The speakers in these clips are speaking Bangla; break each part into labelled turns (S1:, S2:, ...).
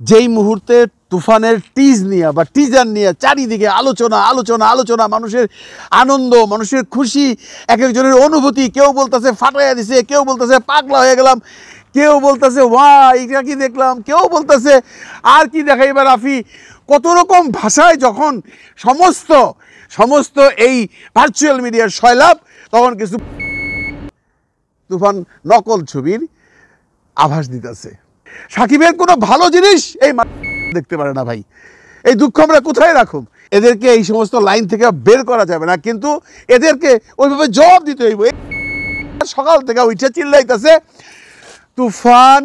S1: যেই মুহূর্তে তুফানের টিজ নিয়ে বা টিজার নিয়ে চারিদিকে আলোচনা আলোচনা আলোচনা, মানুষের আনন্দ, মানুষের খুশি, এক একজনের অনুভূতি, কেউ বলতেছে ফাটাইয়া দিছে, কেউ বলতেছে পাগলা হয়ে গেলাম, কেউ বলতেছে ওয়া এটা কি দেখলাম, কেউ বলতেছে আর কি দেখাইবা রাফি, কত রকম ভাষায় যখন সমস্ত এই ভার্চুয়াল মিডিয়ার সয়লাভ, তখন কিছু তুফান নকল ছবির আভাস দিতেছে। সাকিবের কোনো ভালো জিনিস এই দেখতে পারে না ভাই, এই দুঃখ আমরা কোথায় রাখুম? এদেরকে এই সমস্ত লাইন থেকে বের করা যাবে না, কিন্তু এদেরকে ওইভাবে জবাব দিতে হইব। সকাল থেকে ওইটা চিল্লাইতেছে তুফান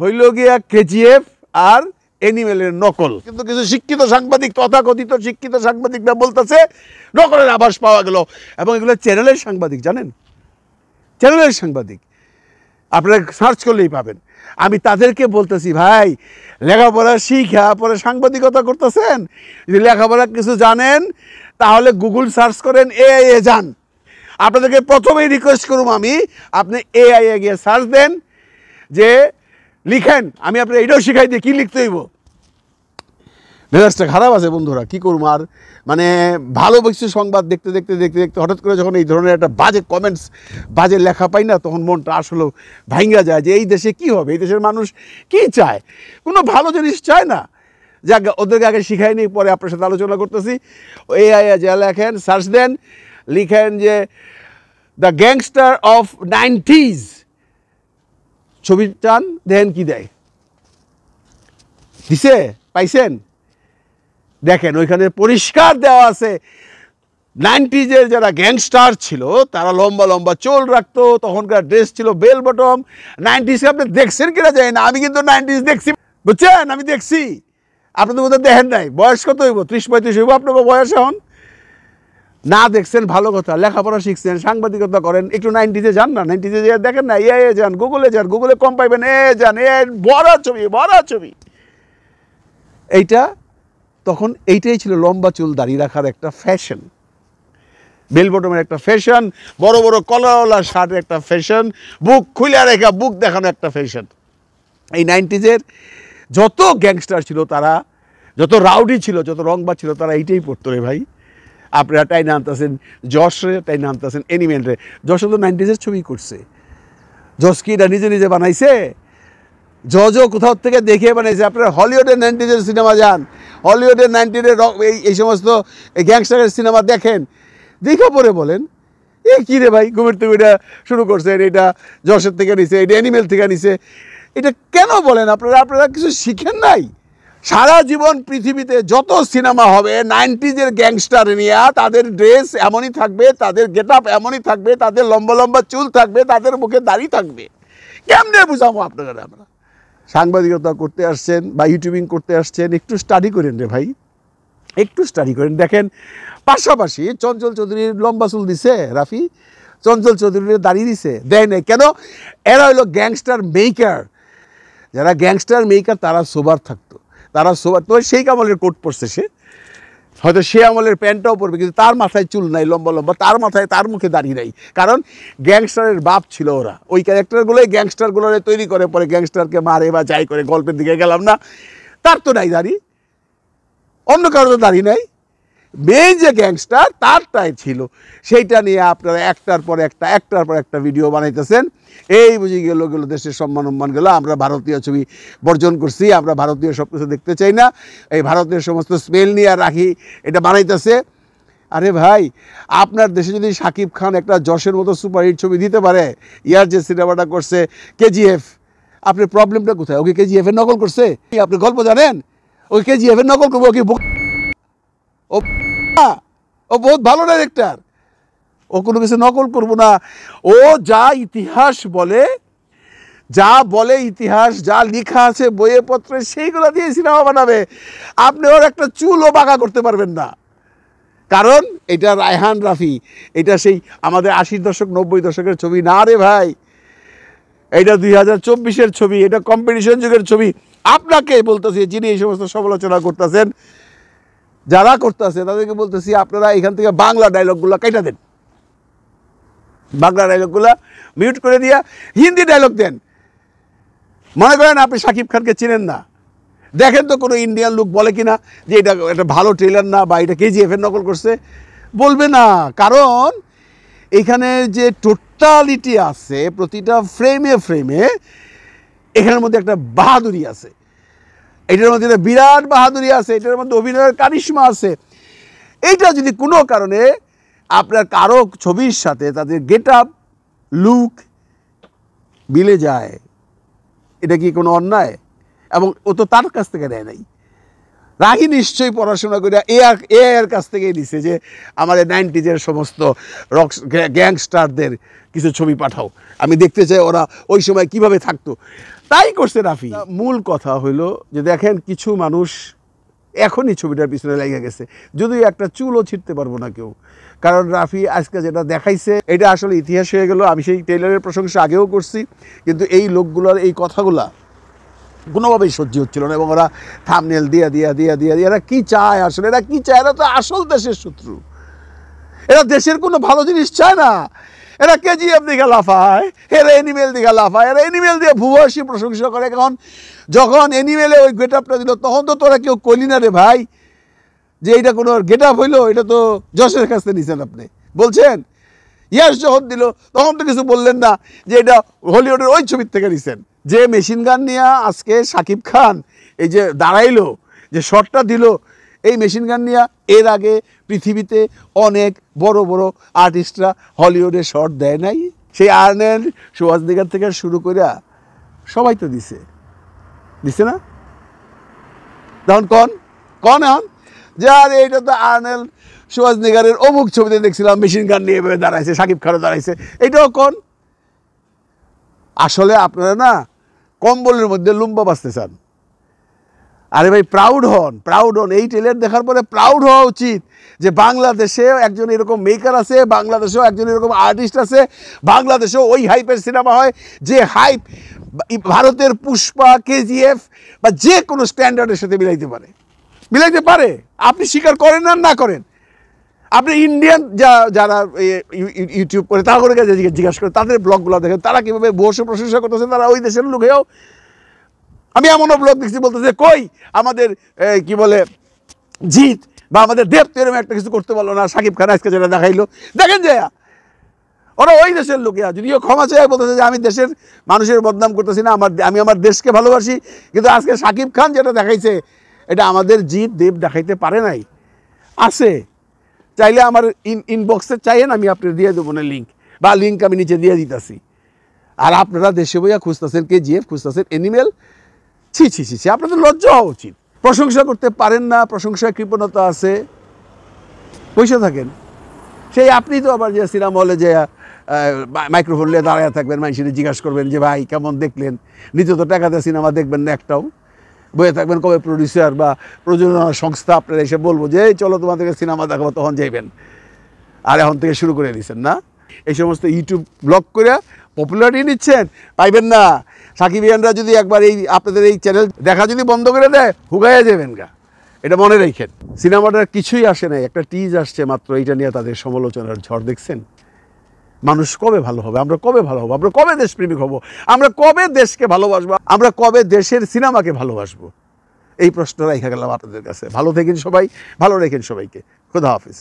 S1: হইল গিয়া কেজিএফ আর অ্যানিমেলের নকল, কিন্তু কিছু শিক্ষিত সাংবাদিক, তথাকথিত শিক্ষিত সাংবাদিকরা বলতেছে নকলের আভাস পাওয়া গেল, এবং এগুলো চ্যানেলের সাংবাদিক, জানেন, চ্যানেলের সাংবাদিক, আপনারা সার্চ করলেই পাবেন। আমি তাদেরকে বলতেছি ভাই, লেখাপড়া শিখা পরে সাংবাদিকতা করতেছেন, যদি লেখাপড়া কিছু জানেন তাহলে গুগল সার্চ করেন, এআই এ যান। আপনাদেরকে প্রথমেই রিকোয়েস্ট করুম আমি, আপনি এআই এ গিয়ে সার্চ দেন, যে লিখেন, আমি আপনার এটাও শিখাই দিই কী লিখতে হইব। মেজাজটা খারাপ আছে বন্ধুরা, কী করবো আর, মানে ভালো কিছু সংবাদ দেখতে দেখতে দেখতে দেখতে হঠাৎ করে যখন এই ধরনের একটা বাজে কমেন্টস, বাজে লেখা পাই না, তখন মনটা আসলে ভাঙ্গা যায় যে এই দেশে কী হবে, এই দেশের মানুষ কী চায়, কোনো ভালো জিনিস চায় না। যাক, ওদেরকে আগে শিখাই নি, পরে আপনার সাথে আলোচনা করতেছি। এআই যা লেখেন, সার্চ দেন, লিখেন যে দ্য গ্যাংস্টার অফ 90s ছবি চান, দেখেন কি দেয়, দিছে, পাইছেন? দেখেন ওইখানে পরিষ্কার দেওয়া আছে 90s যারা গ্যাংস্টার ছিল তারা লম্বা লম্বা চুল রাখতো, তখনকার ড্রেস ছিল বেল বটম। 90s আপনি দেখছেন কিনা যায় না, আমি কিন্তু 90s দেখছি, বুঝছেন, আমি দেখছি, আপনাদের মধ্যে দেখেন নাই। বয়স কত হইব? 30-35 হইব আপনার বয়স এখন। না দেখছেন ভালো কথা, লেখাপড়া শিখছেন, সাংবাদিকতা করেন, একটু 90s যান না, 90s দেখেন না, এ যান, গুগলে যান, গুগলে কম পাইবেন, যান, বড় ছবি। এইটা তখন এইটাই ছিল লম্বা চুল দাঁড়িয়ে রাখার একটা ফ্যাশন, বেল বটমের একটা ফ্যাশন, বড় বড় কলাওয়ালা শার্টের একটা ফ্যাশন, বুক খুলে রেখা বুক দেখানো একটা ফ্যাশন। এই 90s যত গ্যাংস্টার ছিল তারা, যত রাউডি ছিল, যত রংবাজ ছিল, তারা এইটাই পড়তো রে ভাই। আপনারা তাই নামতেছেন যশরে, তাই নামতেছেন অ্যানিমেলরে। যশ তো 90s ছবি করছে, যশ কি এটা নিজে নিজে বানাইছে? জজও কোথাও থেকে দেখে বানিয়েছে। আপনারা হলিউডের 90s সিনেমা যান, হলিউডের 90s এই সমস্ত গ্যাংস্টারের সিনেমা দেখেন, দেখে পরে বলেন এ কী রে ভাই, ঘুমের থেকে এটা শুরু করছেন, এটা যশের থেকে নিছে, এটা অ্যানিমেল থেকে নিছে, এটা কেন বলেন? আপনারা কিছু শিখেন নাই? সারা জীবন পৃথিবীতে যত সিনেমা হবে 90s গ্যাংস্টার নিয়ে, তাদের ড্রেস এমনই থাকবে, তাদের গেট আপ এমনই থাকবে, তাদের লম্বা লম্বা চুল থাকবে, তাদের মুখে দাড়ি থাকবে। কেমনে বুঝাবো আপনারা? আমরা সাংবাদিকতা করতে আসছেন বা ইউটিউবিং করতে আসছেন, একটু স্টাডি করেন রে ভাই, একটু স্টাডি করেন। দেখেন পাশাপাশি চঞ্চল চৌধুরীর লম্বা চুল দিছে রাফি, চঞ্চল চৌধুরীর দাড়ি দিছে, দেয় নাই কেন? এরা হইলো গ্যাংস্টার মেকার। যারা গ্যাংস্টার মেকার তারা সোবার থাকতো, তারা সোবার। তো সেই আমলের কোট পরছে সে, হয়তো সে আমলের প্যান্টটাও পরবে, কিন্তু তার মাথায় চুল নাই লম্বা লম্বা, তার মাথায়, তার মুখে দাড়ি নাই, কারণ গ্যাংস্টারের বাপ ছিল ওরা। ওই ক্যারেক্টারগুলোই গ্যাংস্টারগুলোরে তৈরি করে, পরে গ্যাংস্টারকে মারে বা যাই করে, গল্পের দিকে গেলাম না। তার তো নাই দাড়ি, অন্য কারো তো দাড়ি নাই, মেইন যে গ্যাংস্টার তারটাই ছিল। সেইটা নিয়ে আপনারা একটার পর একটা ভিডিও বানাইতেছেন। এই বুঝে গেল দেশের সম্মান গেল, আমরা ভারতীয় ছবি বর্জন করছি, আমরা ভারতীয় সব কিছু দেখতে চাই না, এই ভারতের সমস্ত স্মেল নিয়ে রাখি, এটা বানাইতেছে। আরে ভাই, আপনার দেশে যদি শাকিব খান একটা যশের মতো সুপারহিট ছবি দিতে পারে, ইয়ার যে সিনেমাটা করছে কেজিএফ, আপনার প্রবলেমটা কোথায়? ওকে কেজিএফের নকল করছে? আপনি গল্প জানেন? ওকে কেজিএফের নকল করবো? ওকে ও বহুত ভালো ডাইরেক্টর, ও কোনো কিছু নকল করবো না। ও যা ইতিহাস বলে, ইতিহাস যা লেখা আছে বইয়ে পত্রে, সেইগুলো দিয়ে সিনেমা বানাবে। আপনি ওর একটা চুলও বাঁকা করতে পারবেন না, কারণ এটা রায়হান রাফি, এটা সেই আমাদের 80 দশক 90 দশকের ছবি না রে ভাই, এটা 2024-এর ছবি, এটা কম্পিটিশন যুগের ছবি। আপনাকে বলতেছি, যিনি এই সমস্ত সমালোচনা করতেছেন, যারা করতেছে তাদেরকে বলতেছি, আপনারা এখান থেকে বাংলা ডায়লগগুলো কেটে দেন, বাংলা ডায়লগগুলো মিউট করে দিয়া হিন্দি ডায়লগ দেন। মনে করেন আপনি শাকিব খানকে চিনেন না, দেখেন তো কোনো ইন্ডিয়ান লোক বলে কিনা যে এটা একটা ভালো ট্রেলার না বা এটা কেজিএফ এর নকল করছে, বলবে না। কারণ এখানে যে টোটালিটি আছে প্রতিটা ফ্রেমে ফ্রেমে, এখানের মধ্যে একটা বাহাদুরি আছে, এটার মধ্যে একটা বিরাট বাহাদুরি আছে, এটার মধ্যে অভিনয়ের কারিশমা আছে। এইটা যদি কোনো কারণে আপনার কারো ছবির সাথে তাদের গেট আপ লুক মিলে যায়, এটা কি কোনো অন্যায়? এবং ও তো তার কাছ থেকে নেয় নাই, রাহি নিশ্চয়ই পড়াশোনা করে এর কাছ থেকেই দিছে যে আমাদের 90s সমস্ত রক গ্যাংস্টারদের কিছু ছবি পাঠাও, আমি দেখতে চাই ওরা ওই সময় কিভাবে থাকতো। তাই করছে রাফি। মূল কথা হইল যে দেখেন কিছু মানুষ এখনই ছবিটার পিছনে লেগে গেছে, যদিও একটা চুলও ছিঁড়তে পারবো না কেউ। কারণ রাফি আজকে যেটা দেখাইছে এটা আসলে ইতিহাস হয়ে গেল। আমি সেই টেইলারের প্রশংসা আগেও করছি, কিন্তু এই লোকগুলোর এই কথাগুলা কোনোভাবেই সহ্য হচ্ছিল না। এবং ওরা থাম্বনেল দিয়ে এরা কী চায় আসলে, এরা কী চায়? এরা তো আসল দেশের শত্রু, এরা দেশের কোনো ভালো জিনিস চায় না। এরা কেজিএফ দিকে লাফায়, এরা এনিমেল দিকে লাফায়, এরা এনিমেল দিয়ে ভূয়সী প্রশংসা করে। কারণ যখন এনিমেলে ওই গেট আপটা দিল তখন তো তোরা কেউ কইলি না রে ভাই যে এইটা কোনো গেট আপ হইলো, এটা তো যশের কাছ থেকে নিছেন আপনি। বলছেন ইয়াস যখন দিল তখন তো কিছু বললেন না যে এটা হলিউডের ওই ছবির থেকে নিছেন। যে মেশিন গান নিয়ে আজকে শাকিব খান এই যে দাঁড়াইলো, যে শটটা দিল, এই মেশিন গান নিয়ে এর আগে পৃথিবীতে অনেক বড় বড় আর্টিস্টরা হলিউডে শট দেয় নাই। সেই আর্নেল্ড শোয়াজনিগার থেকে শুরু করে সবাই তো দিছে না? তখন কন যে আর এইটা তো আর্নেল্ড শোয়াজনিগারের অমুক ছবিতে দেখছিলাম মেশিন গান নিয়ে এভাবে দাঁড়াইছে, শাকিব খানও দাঁড়াইছে, এইটাও কন। আসলে আপনারা না কম্বলের মধ্যে লুম্বা বাঁচতে চান। আরে ভাই প্রাউড হন। এই ট্রেলার দেখার পরে প্রাউড হওয়া উচিত যে বাংলাদেশেও একজন এরকম মেকার আছে, বাংলাদেশেও একজন এরকম আর্টিস্ট আছে, বাংলাদেশেও ওই হাইপের সিনেমা হয় যে হাইপ ভারতের পুষ্পা, কেজিএফ বা যে কোনো স্ট্যান্ডার্ডের সাথে মিলাইতে পারে। আপনি স্বীকার করেন না করেন, আপনি ইন্ডিয়ান যারা ইউটিউব করে তাদের কাছে জিজ্ঞাসা করে, তাদের ব্লগগুলো দেখেন, তারা কীভাবে বসে প্রশংসা করতেছে, তারা ওই দেশের লোক হয়েও। আমি এমনও ব্লগ দেখছি বলতেছে কই আমাদের কি বলে জিৎ বা আমাদের দেব তো এরকম একটা কিছু করতে পারলো না, শাকিব খান আজকে যেটা দেখাইলো দেখেন যে ওরা ওই দেশের লোকেরা। যদিও ক্ষমা চেয়ে বলতেছে যে আমি দেশের মানুষের বদনাম করতেছি না, আমি আমার দেশকে ভালোবাসি, কিন্তু আজকে শাকিব খান যেটা দেখাইছে এটা আমাদের জিৎ দেব দেখাইতে পারে নাই। আছে, চাইলে আমার ইনবক্সে চাইয়েন, আমি আপনার দিয়ে দেবো না লিঙ্ক, বা লিঙ্ক আমি নিচে দিয়ে দিতেছি। আর আপনারা দেশে বইয়া খুঁজতেছেন কেজিএফ, খুঁজতেছেন এনিমেল। ছি, আপনাদের লজ্জা হওয়া উচিত। প্রশংসা করতে পারেন না, প্রশংসায় কৃপণতা আছে, বসে থাকেন। সেই আপনি তো আবার যে সিনেমা হলে যে মাইক্রোফোন নিয়ে দাঁড়ায় থাকবেন, মানুষের জিজ্ঞাসা করবেন যে ভাই কেমন দেখলেন, নিত্য তো টাকাতে সিনেমা দেখবেন না একটাও, বয়ে থাকবেন কবে প্রডিউসার বা প্রযোজনা সংস্থা আপনারা এসে বলবো যে চলো তোমাদেরকে সিনেমা দেখাবো, তখন যাইবেন। আর এখন থেকে শুরু করে দিচ্ছেন না এই সমস্ত ইউটিউব ব্লগ করে পপুলারিটি নিচ্ছেন, পাইবেন না। সাকিবিয়ানরা যদি একবার এই আপনাদের এই চ্যানেল দেখা যদি বন্ধ করে দেয়, হুগাইয়া যাবেন গা, এটা মনে রেখেন। সিনেমাটার কিছুই আসে নাই, একটা টিজ আসছে মাত্র, এইটা নিয়ে তাদের সমালোচনার ঝড় দেখছেন। মানুষ কবে ভালো হবে? আমরা কবে ভালো হবো? আমরা কবে দেশপ্রেমিক হব? আমরা কবে দেশকে ভালোবাসবো? আমরা কবে দেশের সিনেমাকে ভালোবাসবো? এই প্রশ্নটা রেখে গেলাম আপনাদের কাছে। ভালো থাকেন সবাই, ভালো রেখেন সবাইকে। খোদা হাফিজ।